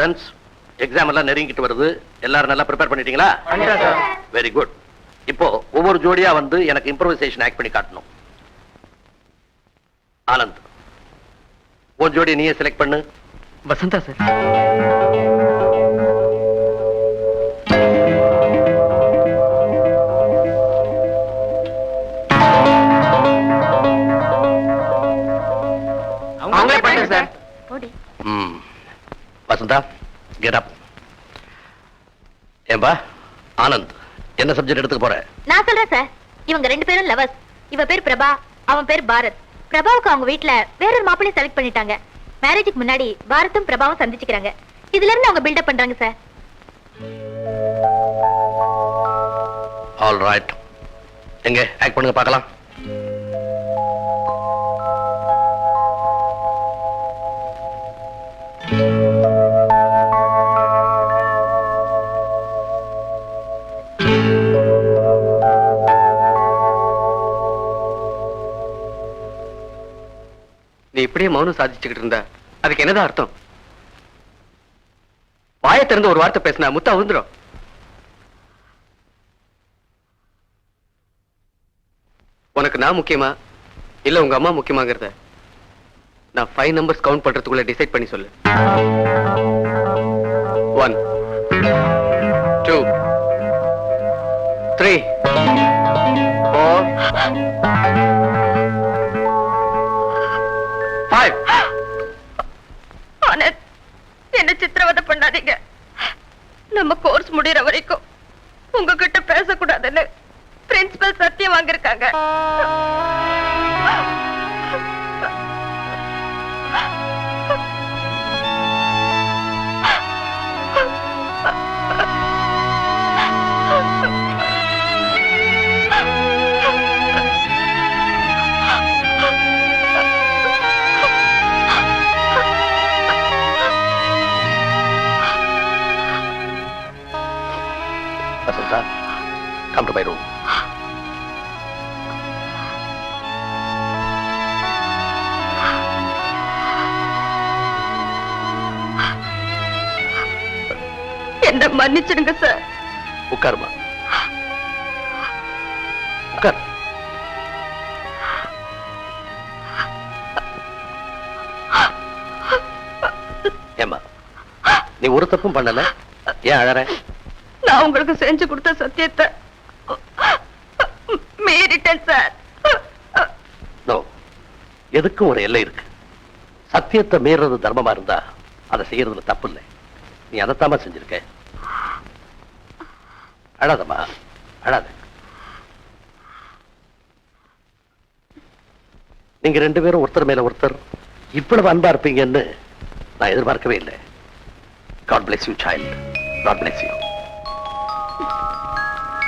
Students, exam எல்லாம் நெருங்கிட்டு வருது. எல்லாரும் நல்லா ப்ரிப்பேர் பண்ணிட்டீங்களா? Very good. இப்போ ஒவ்வொரு ஜோடியா வந்து எனக்கு இம்ப்ரோவைசேஷன் ஆக்ட் பண்ணி காட்டணும். ஆனந்த், ஒரு ஜோடி நீயே செலக்ட் பண்ணு. வசந்தா சார். அவங்களே பண்ணுங்க சார். Vasantha, get up. ஏம்பா ஆனந்த், என்ன சப்ஜெக்ட் எடுத்துக்க போற? நான் சொல்றேன் சார். இவங்க ரெண்டு பேரும் லவர்ஸ். இவ பேர் பிரபா, அவன் பேர் பாரத். பிரபாவுக்கு அவங்க வீட்ல வேறொரு மாப்பிள்ளைய செலக்ட் பண்ணிட்டாங்க. மேரேஜுக்கு முன்னாடி பாரத்தும் பிரபாவும் சந்திச்சுக்கிறாங்க. இதுல இருந்து அவங்க பில்டப் பண்றாங்க சார். ஆல் ரைட், எங்க ஆக்ட் பண்ணுங்க பார்க்கலாம். நீ இப்படியே மௌனம் சாதிச்சுக்கிட்டு இருந்தா அதுக்கு என்னதான் அர்த்தம்? வாயை திறந்து ஒரு வார்த்தை பேசினா முத்தா விழுந்துரும். உனக்கு நான் முக்கியமா இல்ல உங்க அம்மா முக்கியமாங்கிறத நான் 5 நம்பர்ஸ் கவுண்ட் பண்றதுக்குள்ள டிசைட் பண்ணி சொல்லு. 1 2 3 4 5. என்ன சித்திரவதை பண்ணாதீங்க. நம்ம கோர்ஸ் முடியற வரைக்கும் உங்ககிட்ட பேசக்கூடாதுன்னு பிரின்சிபல் சத்தியம் வாங்கிருக்காங்க. Vasantha, come to my room. என்ன மன்னிச்சிடுங்க சார். உட்காருமா, உட்கார். ஏமா, நீ ஒரு தப்பும் பண்ணல, ஏன் அழற? நான் உங்களுக்கு செஞ்சு கொடுத்த சத்தியத்தை மீறிட்டேன் சார். நோ, எதுக்கும் ஒரு எல்லை இருக்கு. சத்தியத்தை மீறது தர்மமா இருந்தா அதை செய்யறதுல தப்பு இல்லை. நீ அதைத்தாமா செஞ்சிருக்க. அழாதம்மா, அழாத. நீங்க ரெண்டு பேரும் ஒருத்தர் மேல ஒருத்தர் இவ்வளவு அன்பா இருப்பீங்கன்னு நான் எதிர்பார்க்கவே இல்லை. God bless you, child. God bless you.